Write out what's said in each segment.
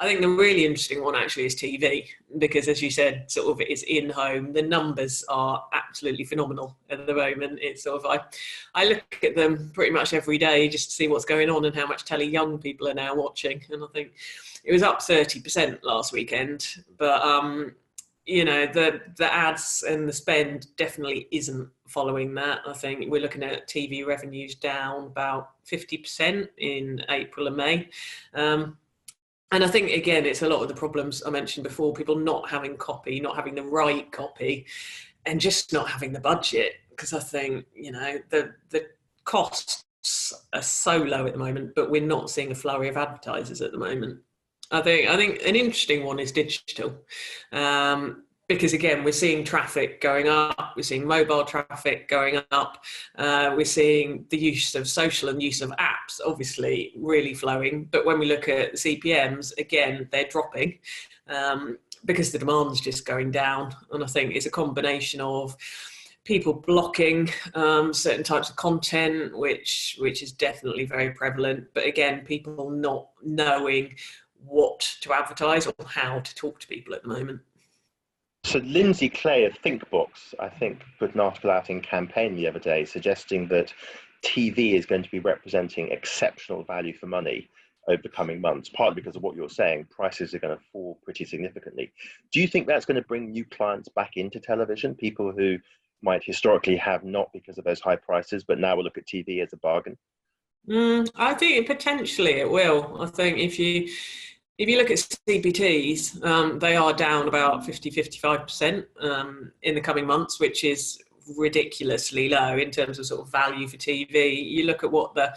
I think the really interesting one actually is TV, because as you said, sort of it's in home. The numbers are absolutely phenomenal at the moment. It's sort of, I look at them pretty much every day just to see what's going on and how much telly young people are now watching. And I think it was up 30% last weekend, but the ads and the spend definitely isn't following that. I think we're looking at TV revenues down about 50% in April and May. And I think, again, it's a lot of the problems I mentioned before, people not having copy, not having the right copy, and just not having the budget. Because I think, the costs are so low at the moment, but we're not seeing a flurry of advertisers at the moment. I think an interesting one is digital. Because again, we're seeing traffic going up, we're seeing mobile traffic going up, we're seeing the use of social and use of apps obviously really flowing. But when we look at the CPMs, again, they're dropping because the demand's just going down. And I think it's a combination of people blocking certain types of content, which is definitely very prevalent. But again, people not knowing what to advertise or how to talk to people at the moment. So Lindsay Clay of ThinkBox, I think, put an article out in Campaign the other day suggesting that TV is going to be representing exceptional value for money over the coming months, partly because of what you're saying, prices are going to fall pretty significantly. Do you think that's going to bring new clients back into television, people who might historically have not because of those high prices, but now will look at TV as a bargain? I think potentially it will. I think if you look at CPTs, they are down about 55% in the coming months, which is ridiculously low in terms of sort of value for TV. You look at what the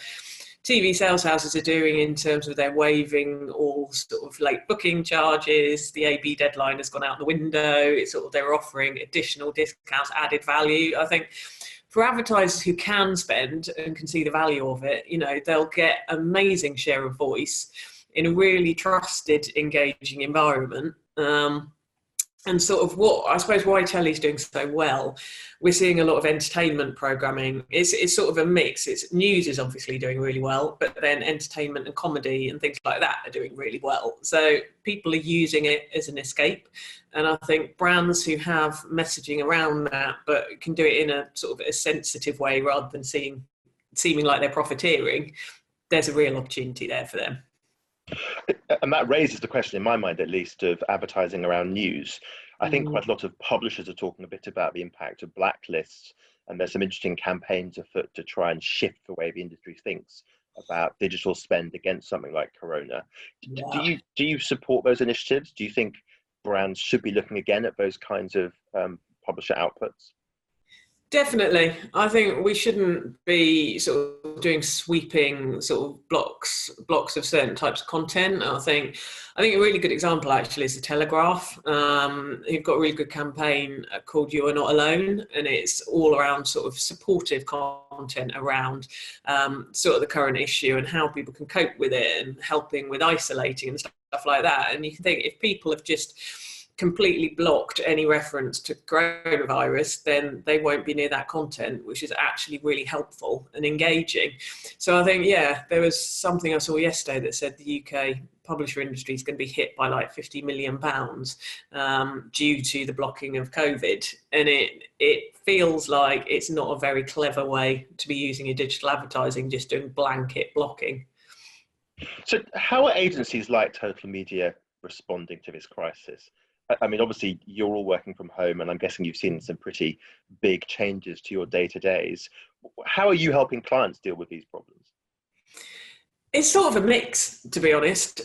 TV sales houses are doing in terms of they're waiving all sort of late booking charges. The AB deadline has gone out the window. It's sort of they're offering additional discounts, added value. I think for advertisers who can spend and can see the value of it, they'll get amazing share of voice in a really trusted, engaging environment. And sort of what, I suppose, why telly's doing so well, we're seeing a lot of entertainment programming. It's sort of a mix. News is obviously doing really well, but then entertainment and comedy and things like that are doing really well. So people are using it as an escape. And I think brands who have messaging around that, but can do it in a sort of a sensitive way rather than seeming like they're profiteering, there's a real opportunity there for them. And that raises the question, in my mind at least, of advertising around news. I think quite a lot of publishers are talking a bit about the impact of blacklists, and there's some interesting campaigns afoot to try and shift the way the industry thinks about digital spend against something like Corona. Yeah. Do you support those initiatives? Do you think brands should be looking again at those kinds of publisher outputs? Definitely. I think we shouldn't be sort of doing sweeping sort of blocks of certain types of content. I think a really good example actually is the Telegraph. You've got a really good campaign called You Are Not Alone, and it's all around sort of supportive content around sort of the current issue and how people can cope with it and helping with isolating and stuff like that. And you can think if people have just completely blocked any reference to coronavirus, then they won't be near that content, which is actually really helpful and engaging. So I think, there was something I saw yesterday that said the UK publisher industry is going to be hit by like £50 million due to the blocking of COVID. And it feels like it's not a very clever way to be using your digital advertising, just doing blanket blocking. So how are agencies like Total Media responding to this crisis? I mean, obviously, you're all working from home, and I'm guessing you've seen some pretty big changes to your day-to-days. How are you helping clients deal with these problems? It's sort of a mix, to be honest.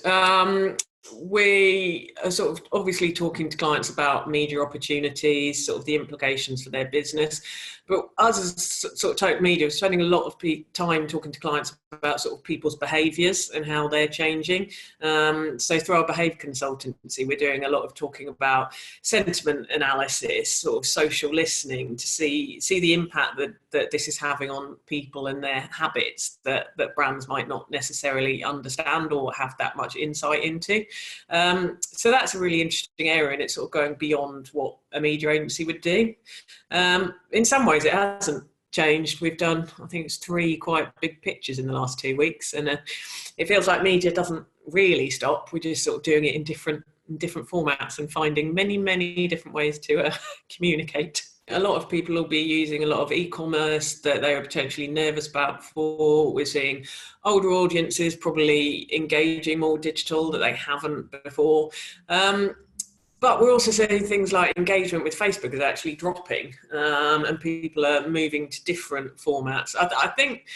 We are sort of obviously talking to clients about media opportunities, sort of the implications for their business. But us as sort of Total Media, we're spending a lot of time talking to clients about sort of people's behaviours and how they're changing. So through our behaviour consultancy, we're doing a lot of talking about sentiment analysis, sort of social listening to see the impact that this is having on people and their habits that brands might not necessarily understand or have that much insight into. So that's a really interesting area, and it's sort of going beyond what a media agency would do. In some ways it hasn't changed. We've done, I think it's 3 quite big pitches in the last 2 weeks, and it feels like media doesn't really stop. We're just sort of doing it in different formats and finding many different ways to communicate. A lot of people will be using a lot of e-commerce that they were potentially nervous about before. We're seeing older audiences probably engaging more digital that they haven't before. But we're also seeing things like engagement with Facebook is actually dropping, and people are moving to different formats. I think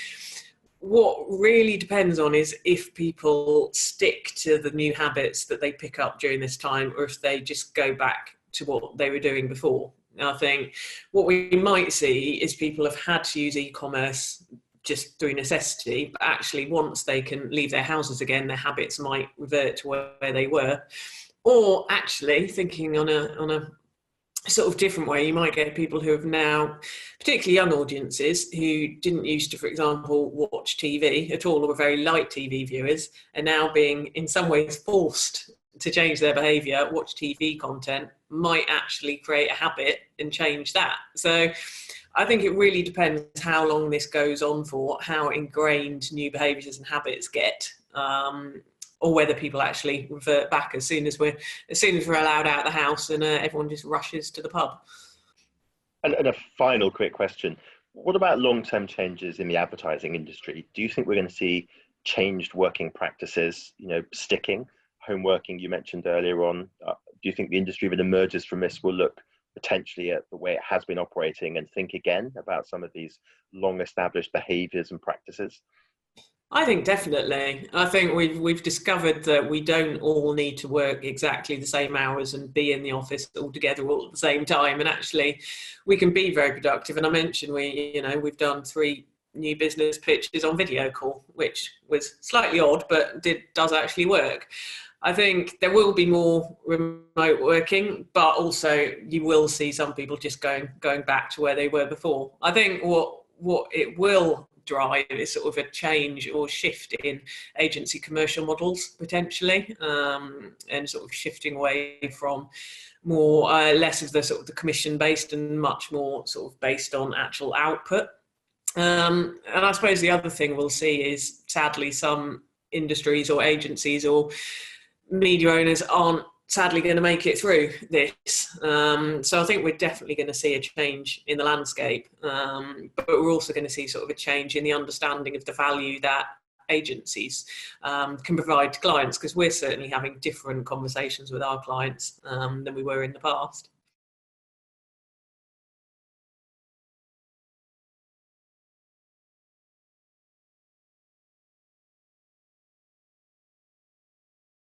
what really depends on is if people stick to the new habits that they pick up during this time, or if they just go back to what they were doing before. I think what we might see is people have had to use e-commerce just through necessity, but actually once they can leave their houses again, their habits might revert to where they were. Or actually thinking on a sort of different way, you might get people who have now, particularly young audiences who didn't used to, for example, watch TV at all, or were very light TV viewers, are now being in some ways forced to change their behaviour. Watch TV content might actually create a habit and change that. So I think it really depends how long this goes on for, how ingrained new behaviours and habits get, or whether people actually revert back as soon as we're allowed out of the house and everyone just rushes to the pub. And a final quick question: what about long-term changes in the advertising industry? Do you think we're going to see changed working practices? Sticking home working, you mentioned earlier on. Do you think the industry that emerges from this will look potentially at the way it has been operating and think again about some of these long-established behaviours and practices? I think definitely. I think we've discovered that we don't all need to work exactly the same hours and be in the office all together all at the same time. And actually, we can be very productive. And I mentioned we've done 3 new business pitches on video call, which was slightly odd, but does actually work. I think there will be more remote working, but also you will see some people just going back to where they were before. I think what it will drive is sort of a change or shift in agency commercial models potentially, and sort of shifting away from more less of the sort of the commission based and much more sort of based on actual output. And I suppose the other thing we'll see is sadly some industries or agencies or media owners aren't sadly going to make it through this. So I think we're definitely going to see a change in the landscape, but we're also going to see sort of a change in the understanding of the value that agencies can provide to clients, because we're certainly having different conversations with our clients than we were in the past.